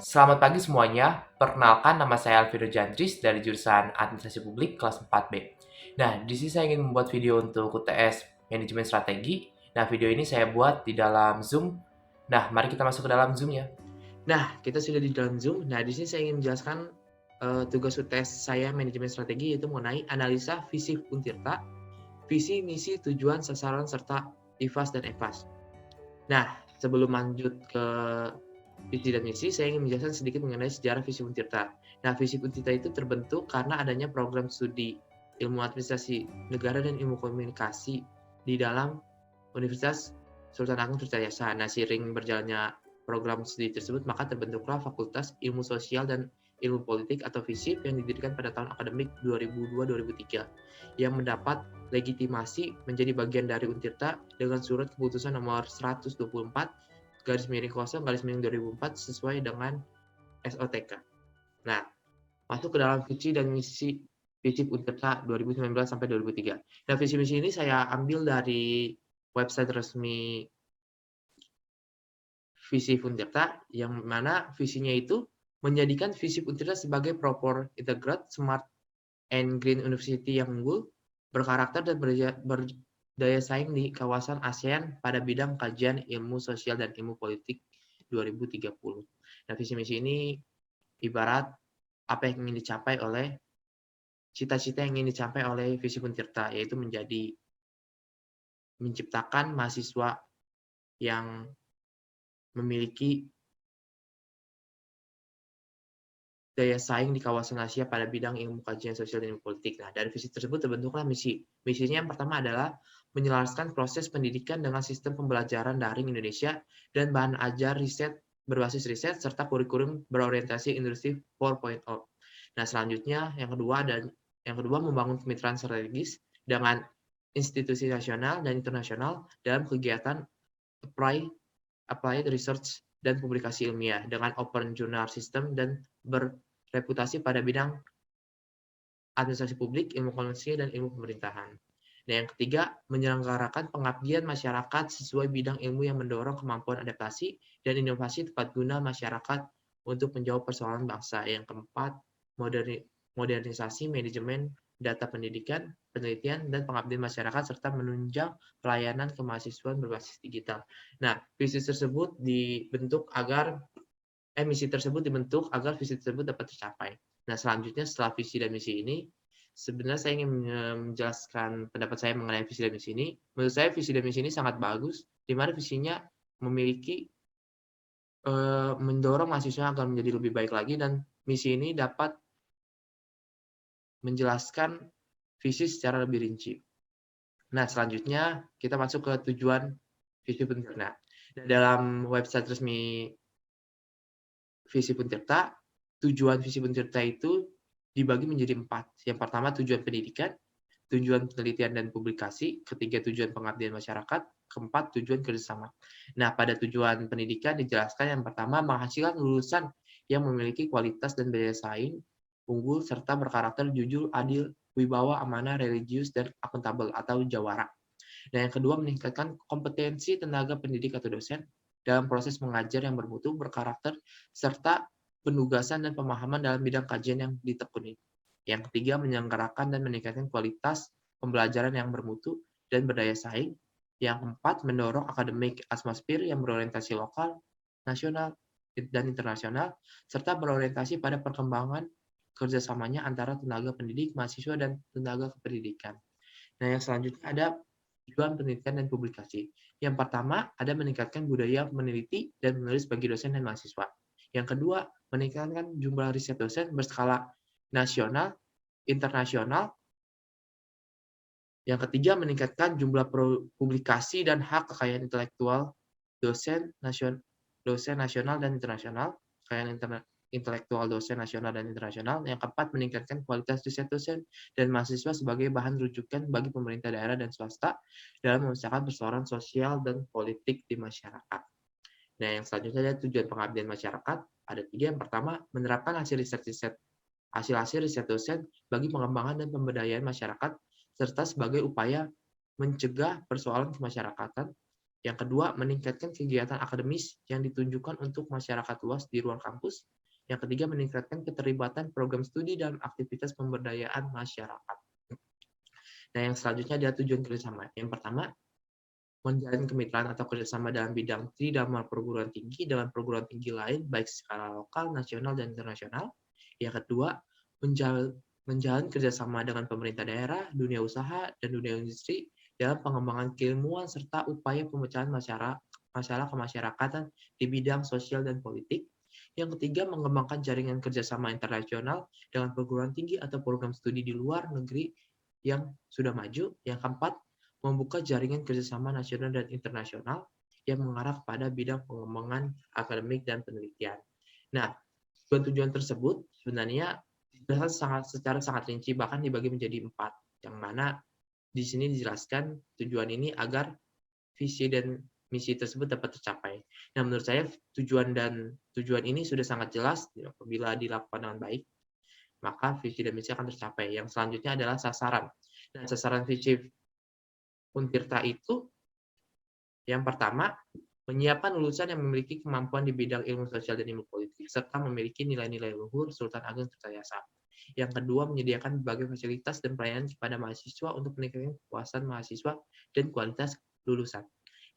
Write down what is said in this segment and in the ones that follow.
Selamat pagi semuanya. Perkenalkan, nama saya Alviro Jantris dari jurusan Administrasi Publik kelas 4B. Nah, di sini saya ingin membuat video untuk UTS Manajemen Strategi. Nah, video ini saya buat di dalam Zoom. Nah, mari kita masuk ke dalam Zoom-nya. Nah, kita sudah di dalam Zoom. Nah, di sini saya ingin menjelaskan tugas UTS saya Manajemen Strategi, yaitu mengenai analisa visi Untirta, visi, misi, tujuan, sasaran, serta IFAS dan EFAS. Nah, sebelum lanjut ke visi dan misi, saya ingin menjelaskan sedikit mengenai sejarah visi Untirta. Nah, visi Untirta itu terbentuk karena adanya program studi ilmu administrasi negara dan ilmu komunikasi di dalam Universitas Sultan Agung Tirtayasa. Nah, seiring berjalannya program studi tersebut, maka terbentuklah Fakultas Ilmu Sosial dan Ilmu Politik atau FISIP yang didirikan pada tahun akademik 2002-2003 yang mendapat legitimasi menjadi bagian dari Untirta dengan surat keputusan nomor 124 garis miring kosong garis miring 2004 sesuai dengan SOTK. Nah, masuk ke dalam visi dan misi FISIP Untirta 2019 sampai 2003. Nah, visi misi ini saya ambil dari website resmi visi Untirta, yang mana visinya itu menjadikan visi Untirta sebagai proper integrate, smart, and green university yang unggul, berkarakter dan berdaya saing di kawasan ASEAN pada bidang kajian ilmu sosial dan ilmu politik 2030. Nah, visi misi ini ibarat apa yang ingin dicapai oleh cita-cita yang ingin dicapai oleh visi Untirta, yaitu menciptakan mahasiswa yang memiliki daya saing di kawasan Asia pada bidang ilmu kajian sosial dan ilmu politik. Nah, dari visi tersebut terbentuklah misi. Misinya yang pertama adalah menyelaraskan proses pendidikan dengan sistem pembelajaran daring Indonesia dan bahan ajar riset berbasis riset serta kurikulum berorientasi industri 4.0. Nah, selanjutnya yang kedua membangun kemitraan strategis dengan institusi nasional dan internasional dalam kegiatan applied research dan publikasi ilmiah dengan open journal system dan bereputasi pada bidang administrasi publik, ilmu komunikasi, dan ilmu pemerintahan. Nah, yang ketiga, menyelenggarakan pengabdian masyarakat sesuai bidang ilmu yang mendorong kemampuan adaptasi dan inovasi tepat guna masyarakat untuk menjawab persoalan bangsa. Yang keempat, modernisasi manajemen data pendidikan, penelitian, dan pengabdian masyarakat, serta menunjang pelayanan kemahasiswaan berbasis digital. Nah, misi tersebut dibentuk agar visi tersebut dapat tercapai. Nah, selanjutnya setelah visi dan misi ini, sebenarnya saya ingin menjelaskan pendapat saya mengenai visi dan misi ini. Menurut saya visi dan misi ini sangat bagus, di mana visinya memiliki mendorong mahasiswa agar menjadi lebih baik lagi, dan misi ini dapat menjelaskan visi secara lebih rinci. Nah, selanjutnya kita masuk ke tujuan visi Untirta. Dalam website resmi visi Untirta, tujuan visi Untirta itu dibagi menjadi 4. Yang pertama tujuan pendidikan, tujuan penelitian dan publikasi, ketiga tujuan pengabdian masyarakat, keempat tujuan kerjasama. Nah, pada tujuan pendidikan dijelaskan yang pertama menghasilkan lulusan yang memiliki kualitas dan daya saing unggul serta berkarakter jujur, adil, wibawa, amanah, religius, dan akuntabel atau jawara. Nah, yang kedua meningkatkan kompetensi tenaga pendidik atau dosen dalam proses mengajar yang bermutu, berkarakter, serta penugasan dan pemahaman dalam bidang kajian yang ditekuni. Yang ketiga, menyelenggarakan dan meningkatkan kualitas pembelajaran yang bermutu dan berdaya saing. Yang keempat, mendorong akademik atmosfer yang berorientasi lokal, nasional, dan internasional, serta berorientasi pada perkembangan kerjasamanya antara tenaga pendidik, mahasiswa, dan tenaga kependidikan. Nah, yang selanjutnya ada tujuan penelitian dan publikasi. Yang pertama, ada meningkatkan budaya meneliti dan menulis bagi dosen dan mahasiswa. Yang kedua, meningkatkan jumlah riset dosen berskala nasional, internasional. Yang ketiga, meningkatkan jumlah publikasi dan hak kekayaan intelektual dosen nasional dan internasional, kekayaan intelektual dosen nasional dan internasional. Yang keempat, meningkatkan kualitas riset dosen dan mahasiswa sebagai bahan rujukan bagi pemerintah daerah dan swasta dalam memecahkan persoalan sosial dan politik di masyarakat. Nah, yang selanjutnya ada tujuan pengabdian masyarakat. Ada 3. Yang pertama, menerapkan hasil-hasil riset dosen bagi pengembangan dan pemberdayaan masyarakat serta sebagai upaya mencegah persoalan kemasyarakatan. Yang kedua, meningkatkan kegiatan akademis yang ditunjukkan untuk masyarakat luas di ruang kampus. Yang ketiga, meningkatkan keterlibatan program studi dalam aktivitas pemberdayaan masyarakat. Nah, yang selanjutnya adalah tujuan kerjasama. Yang pertama, menjalin kemitraan atau kerjasama dalam bidang tridharma perguruan tinggi dengan perguruan tinggi lain, baik skala lokal, nasional, dan internasional. Yang kedua, menjalin kerjasama dengan pemerintah daerah, dunia usaha, dan dunia industri dalam pengembangan keilmuan serta upaya pemecahan masalah kemasyarakatan di bidang sosial dan politik. Yang ketiga, mengembangkan jaringan kerjasama internasional dengan perguruan tinggi atau program studi di luar negeri yang sudah maju. Yang keempat, membuka jaringan kerjasama nasional dan internasional yang mengarah kepada bidang pengembangan akademik dan penelitian. Nah, tujuan tersebut sebenarnya secara sangat rinci, bahkan dibagi menjadi 4, yang mana di sini dijelaskan tujuan ini agar visi dan misi tersebut dapat tercapai. Nah, menurut saya tujuan ini sudah sangat jelas. Apabila dilakukan dengan baik, maka visi dan misi akan tercapai. Yang selanjutnya adalah sasaran. Nah, sasaran visi Untirta itu yang pertama, menyiapkan lulusan yang memiliki kemampuan di bidang ilmu sosial dan ilmu politik, serta memiliki nilai-nilai luhur Sultan Agung Tirtayasa. Yang kedua, menyediakan berbagai fasilitas dan pelayanan kepada mahasiswa untuk meningkatkan kepuasan mahasiswa dan kualitas lulusan.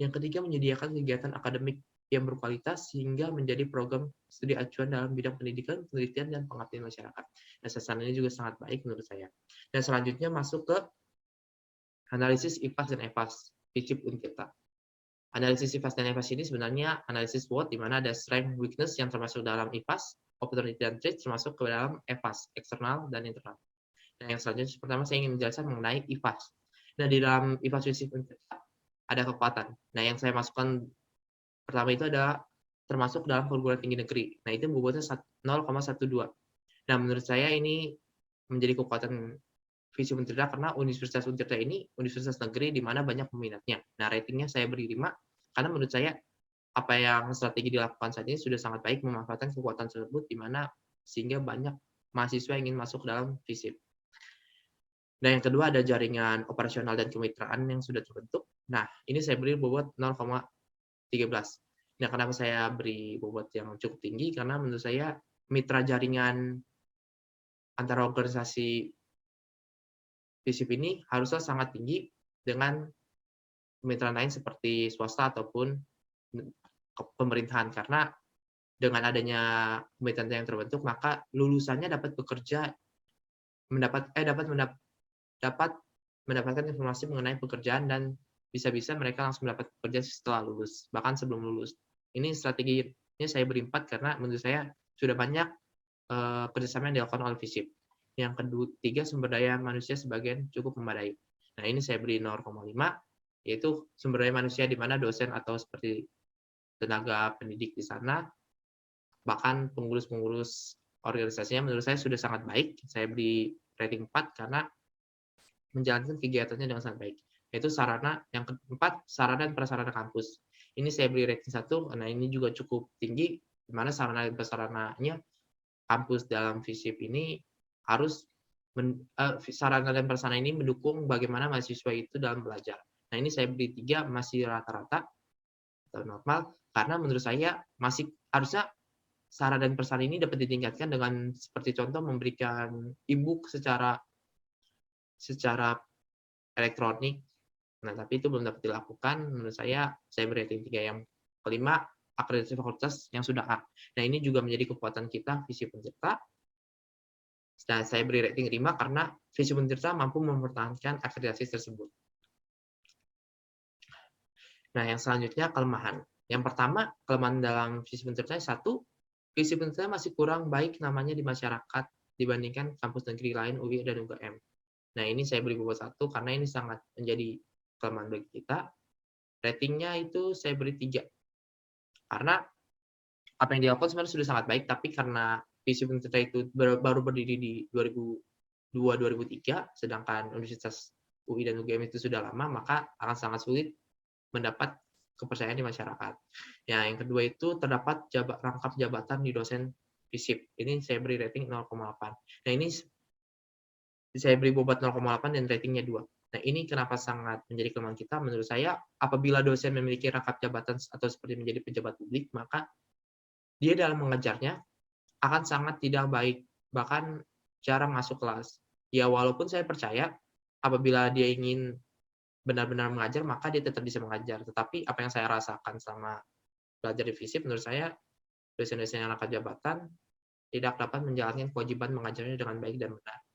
Yang ketiga, menyediakan kegiatan akademik yang berkualitas sehingga menjadi program studi acuan dalam bidang pendidikan, penelitian, dan pengabdian masyarakat. Nah, sasaran ini juga sangat baik menurut saya. Dan selanjutnya masuk ke analisis IPAS dan EPAS, FISIP Untirta. Analisis IPAS dan EPAS ini sebenarnya analisis SWOT, di mana ada strength, weakness yang termasuk dalam IPAS, opportunity dan threat termasuk ke dalam EPAS, eksternal dan internal. Nah, yang selanjutnya pertama saya ingin menjelaskan mengenai IPAS. Nah, di dalam IPAS FISIP Untirta ada kekuatan. Nah, yang saya masukkan pertama itu adalah termasuk dalam perguruan tinggi negeri. Nah, itu bobotnya 0,12. Nah, menurut saya ini menjadi kekuatan Visi Untirta karena Universitas Untirta ini universitas negeri di mana banyak peminatnya. Nah, ratingnya saya beri 5 karena menurut saya apa yang strategi dilakukan saat ini sudah sangat baik memanfaatkan kekuatan tersebut di mana sehingga banyak mahasiswa yang ingin masuk dalam FISIP. Nah, yang kedua ada jaringan operasional dan kemitraan yang sudah terbentuk. Nah, ini saya beri bobot 0,13. Nah, kenapa saya beri bobot yang cukup tinggi? Karena menurut saya mitra jaringan antara organisasi FISIP ini harusnya sangat tinggi dengan kemitraan lain seperti swasta ataupun pemerintahan, karena dengan adanya kemitraan yang terbentuk maka lulusannya dapat bekerja dapat mendapatkan informasi mengenai pekerjaan dan bisa-bisa mereka langsung mendapat pekerjaan setelah lulus, bahkan sebelum lulus. Ini strateginya saya beri 4 karena menurut saya sudah banyak kerjasama yang dilakukan oleh FISIP. Yang ketiga, sumber daya manusia sebagian cukup memadai. Nah, ini saya beri 0,5, yaitu sumber daya manusia di mana dosen atau seperti tenaga pendidik di sana, bahkan pengurus-pengurus organisasinya menurut saya sudah sangat baik. Saya beri rating 4 karena menjalankan kegiatannya dengan sangat baik. Yaitu sarana, yang keempat, sarana dan prasarana kampus. Ini saya beri rating 1, karena ini juga cukup tinggi, di mana sarana dan prasarananya kampus dalam FISIP ini harus sarana dan prasarana ini mendukung bagaimana mahasiswa itu dalam belajar. Nah, ini saya beri 3, masih rata-rata atau normal, karena menurut saya masih harusnya sarana dan prasarana ini dapat ditingkatkan dengan seperti contoh memberikan e-book secara elektronik. Nah, tapi itu belum dapat dilakukan. Menurut saya beri rating 3. Yang kelima, akreditasi fakultas yang sudah A. Nah, ini juga menjadi kekuatan kita, FISIP Untirta. Nah, saya beri rating 5 karena FISIP Untirta mampu mempertahankan akreditasi tersebut. Nah, yang selanjutnya kelemahan. Yang pertama, kelemahan dalam FISIP Untirta 1, FISIP Untirta masih kurang baik namanya di masyarakat dibandingkan kampus negeri lain, UI dan UGM. Nah, ini saya beri bobot 1 karena ini sangat menjadi kelemahan bagi kita. Ratingnya itu saya beri 3. Karena apa yang dilakukan sebenarnya sudah sangat baik, tapi karena FISIP Untirta itu baru berdiri di 2002-2003, sedangkan Universitas UI dan UGM itu sudah lama, maka akan sangat sulit mendapat kepercayaan di masyarakat. Ya, yang kedua itu terdapat rangkap jabatan di dosen FISIP. Ini saya beri rating 0,8. Nah, ini saya beri bobot 0,8 dan ratingnya 2. Nah, Nah, ini kenapa sangat menjadi kelemahan kita menurut saya, apabila dosen memiliki rangkap jabatan atau seperti menjadi pejabat publik, maka dia dalam mengajarnya akan sangat tidak baik, bahkan cara masuk kelas. Ya walaupun saya percaya apabila dia ingin benar-benar mengajar, maka dia tetap bisa mengajar. Tetapi apa yang saya rasakan selama belajar di FISIP, menurut saya dosen-dosen yang rangkap jabatan tidak dapat menjalankan kewajiban mengajarnya dengan baik dan benar.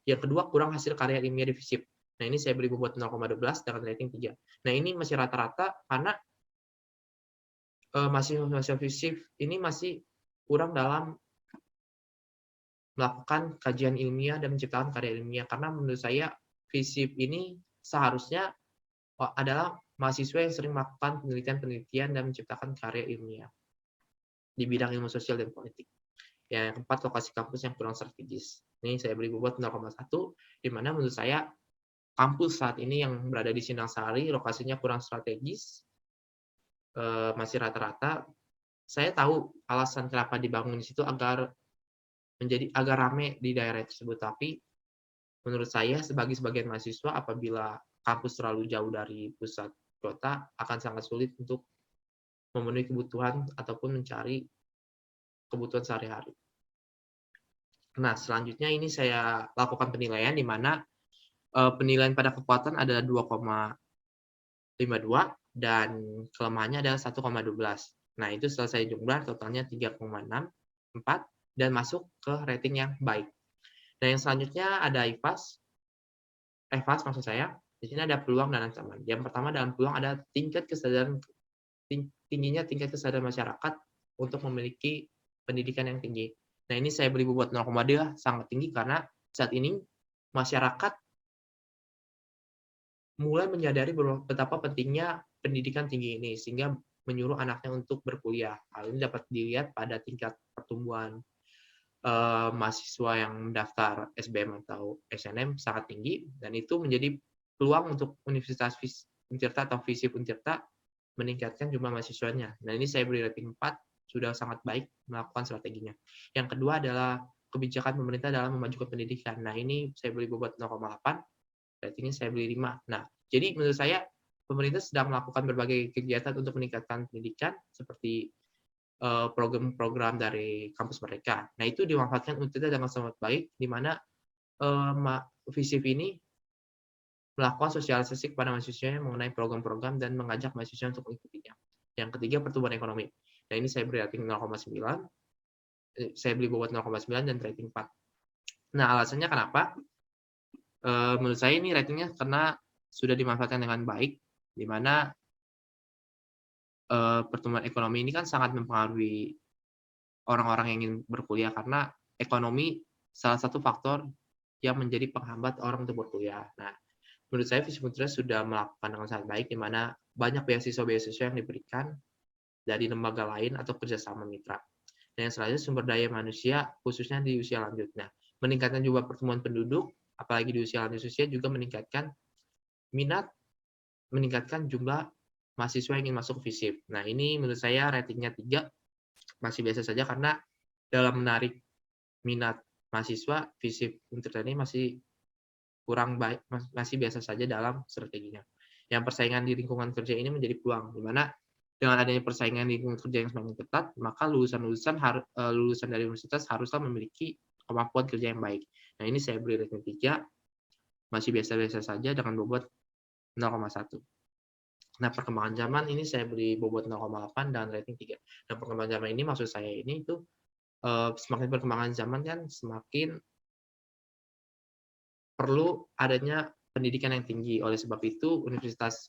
Yang kedua, kurang hasil karya ilmiah di FISIP. Nah, ini saya beri bobot 0,12 dengan rating 3. Nah, ini masih rata-rata karena mahasiswa FISIP ini masih kurang dalam melakukan kajian ilmiah dan menciptakan karya ilmiah. Karena menurut saya FISIP ini seharusnya adalah mahasiswa yang sering melakukan penelitian-penelitian dan menciptakan karya ilmiah di bidang ilmu sosial dan politik. Yang keempat, lokasi kampus yang kurang strategis. Ini saya beri bobot 0,1, di mana menurut saya kampus saat ini yang berada di Sindang Sari, lokasinya kurang strategis, masih rata-rata. Saya tahu alasan kenapa dibangun di situ agar menjadi agak ramai di daerah tersebut, tapi menurut saya sebagai sebagian mahasiswa apabila kampus terlalu jauh dari pusat kota akan sangat sulit untuk memenuhi kebutuhan ataupun mencari kebutuhan sehari-hari. Nah, selanjutnya ini saya lakukan penilaian di mana penilaian pada kekuatan ada 2,52 dan kelemahannya adalah 1,12. Nah, itu setelah saya jumlah totalnya 3,64 dan masuk ke rating yang baik. Nah, yang selanjutnya ada EVAS maksud saya. Di sini ada peluang dan ancaman. Yang pertama dalam peluang ada tingginya tingkat kesadaran masyarakat untuk memiliki pendidikan yang tinggi. Nah, ini saya beri bobot 0,2 sangat tinggi karena saat ini masyarakat mulai menyadari betapa pentingnya pendidikan tinggi ini sehingga menyuruh anaknya untuk berkuliah. Hal ini dapat dilihat pada tingkat pertumbuhan mahasiswa yang mendaftar SBM atau SNM sangat tinggi dan itu menjadi peluang untuk Universitas Untirta atau FISIP Untirta meningkatkan jumlah mahasiswanya. Nah, ini saya beri rating 4, sudah sangat baik melakukan strateginya. Yang kedua adalah kebijakan pemerintah dalam memajukan pendidikan. Nah, ini saya beri bobot 0,8, ratingnya saya beri 5. Nah, jadi menurut saya pemerintah sedang melakukan berbagai kegiatan untuk meningkatkan pendidikan seperti program-program dari kampus mereka. Nah, itu dimanfaatkan untuk dengan sangat baik, di mana FISIP ini melakukan sosialisasi kepada mahasiswanya mengenai program-program dan mengajak mahasiswa untuk mengikutinya. Yang ketiga, pertumbuhan ekonomi. Nah, ini saya beri rating 0,9, saya beri bobot 0,9 dan rating 4. Nah, alasannya kenapa? Menurut saya ini ratingnya karena sudah dimanfaatkan dengan baik, di mana pertumbuhan ekonomi ini kan sangat mempengaruhi orang-orang yang ingin berkuliah karena ekonomi salah satu faktor yang menjadi penghambat orang untuk berkuliah. Nah, menurut saya FISIP Untirta sudah melakukan dengan sangat baik, di mana banyak beasiswa-beasiswa yang diberikan dari lembaga lain atau kerjasama mitra. Dan yang selanjutnya sumber daya manusia, khususnya di usia lanjut. Nah, meningkatkan jumlah pertumbuhan penduduk, apalagi di usia lanjut usia juga meningkatkan minat, meningkatkan jumlah mahasiswa yang ingin masuk ke FISIP. Nah, ini menurut saya ratingnya 3, masih biasa saja karena dalam menarik minat mahasiswa, FISIP Untirta ini masih kurang baik, masih biasa saja dalam strateginya. Yang persaingan di lingkungan kerja ini menjadi peluang, di mana dengan adanya persaingan di lingkungan kerja yang semakin ketat, maka lulusan dari universitas haruslah memiliki kemampuan kerja yang baik. Nah, ini saya beri rating 3, masih biasa-biasa saja dengan bobot 0,1. Nah, perkembangan zaman ini saya beri bobot 0,8 dan rating 3. Dan perkembangan zaman ini maksud saya ini itu semakin perkembangan zaman kan semakin perlu adanya pendidikan yang tinggi. Oleh sebab itu, Universitas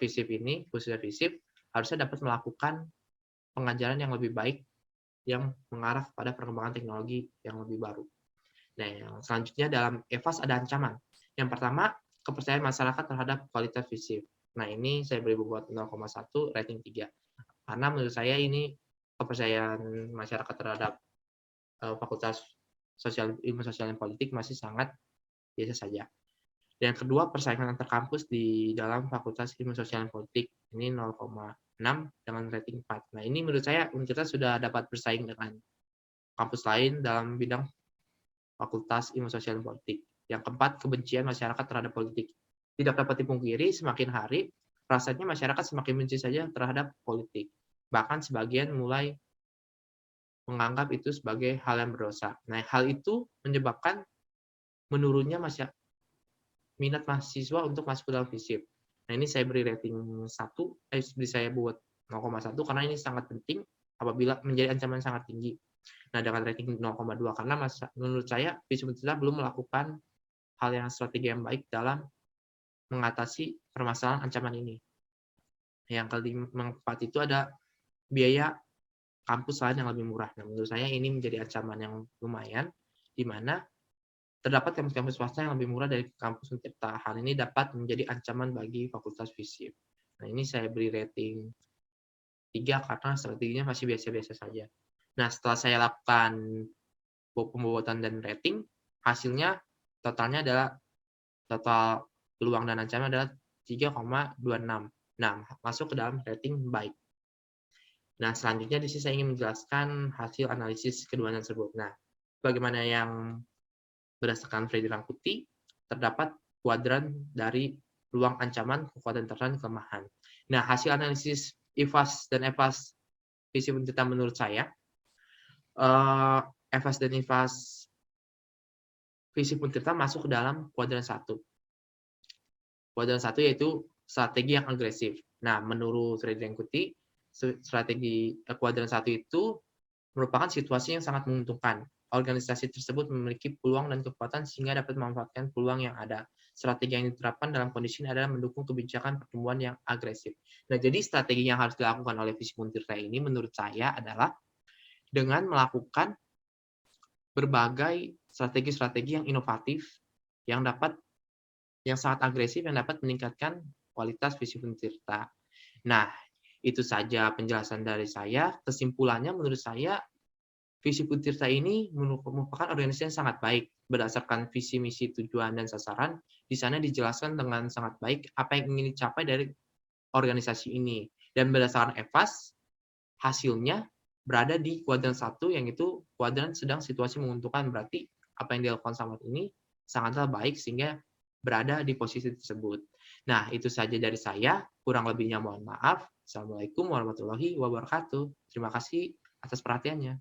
FISIP ini, khususnya FISIP, harusnya dapat melakukan pengajaran yang lebih baik yang mengarah pada perkembangan teknologi yang lebih baru. Nah, yang selanjutnya dalam EVAS ada ancaman. Yang pertama, kepercayaan masyarakat terhadap kualitas FISIP. Nah, ini saya beri bobot 0,1, rating 3. Karena menurut saya ini kepercayaan masyarakat terhadap Fakultas Ilmu Sosial dan Politik masih sangat biasa saja. Yang kedua, persaingan antar kampus di dalam Fakultas Ilmu Sosial dan Politik. Ini 0,6 dengan rating 4. Nah, ini menurut saya kita sudah dapat bersaing dengan kampus lain dalam bidang Fakultas Ilmu Sosial dan Politik. Yang keempat, kebencian masyarakat terhadap politik. tidak dapat dipungkiri semakin hari rasanya masyarakat semakin benci saja terhadap politik. Bahkan sebagian mulai menganggap itu sebagai hal yang berdosa. Nah, hal itu menyebabkan menurunnya minat mahasiswa untuk masuk ke dalam FISIP. Nah, ini saya beri rating 1, saya buat 0,1 karena ini sangat penting apabila menjadi ancaman sangat tinggi. Nah, dengan rating 0,2 karena menurut saya FISIP belum melakukan hal yang strategi yang baik dalam mengatasi permasalahan ancaman ini. Yang keempat itu ada biaya kampus lain yang lebih murah. Nah, menurut saya ini menjadi ancaman yang lumayan, di mana terdapat kampus-kampus swasta yang lebih murah dari kampus Untirta. Hal ini dapat menjadi ancaman bagi Fakultas FISIP. Nah, ini saya beri rating 3 karena strateginya masih biasa-biasa saja. Nah, setelah saya lakukan pembuatan dan rating, hasilnya totalnya adalah total peluang dan ancaman adalah 3,26. Nah, masuk ke dalam rating baik. Nah, selanjutnya di sini saya ingin menjelaskan hasil analisis keduanya tersebut. Nah, bagaimana yang berdasarkan Freddy Rangkuti, terdapat kuadran dari peluang ancaman, kekuatan terang, kelemahan. Nah, hasil analisis IFAS dan EFAS FISIP Untirta menurut saya, EFAS dan IFAS FISIP Untirta masuk ke dalam kuadran 1. Kuadran 1 yaitu strategi yang agresif. Nah, menurut Freddy Rangkuti, strategi kuadran 1 itu merupakan situasi yang sangat menguntungkan. Organisasi tersebut memiliki peluang dan kekuatan sehingga dapat memanfaatkan peluang yang ada. Strategi yang diterapkan dalam kondisi ini adalah mendukung kebijakan pertumbuhan yang agresif. Nah, jadi strategi yang harus dilakukan oleh FISIP Untirta ini menurut saya adalah dengan melakukan berbagai strategi-strategi yang inovatif, yang sangat agresif, yang dapat meningkatkan kualitas FISIP Untirta. Nah, itu saja penjelasan dari saya. Kesimpulannya menurut saya FISIP Untirta ini merupakan organisasi yang sangat baik berdasarkan visi, misi, tujuan, dan sasaran. Di sana dijelaskan dengan sangat baik apa yang ingin dicapai dari organisasi ini. Dan berdasarkan EFAS, hasilnya berada di kuadran 1, yang itu kuadran sedang situasi menguntungkan. Berarti apa yang dilakukan saat ini sangatlah baik sehingga berada di posisi tersebut. Nah, itu saja dari saya. Kurang lebihnya mohon maaf. Assalamualaikum warahmatullahi wabarakatuh. Terima kasih atas perhatiannya.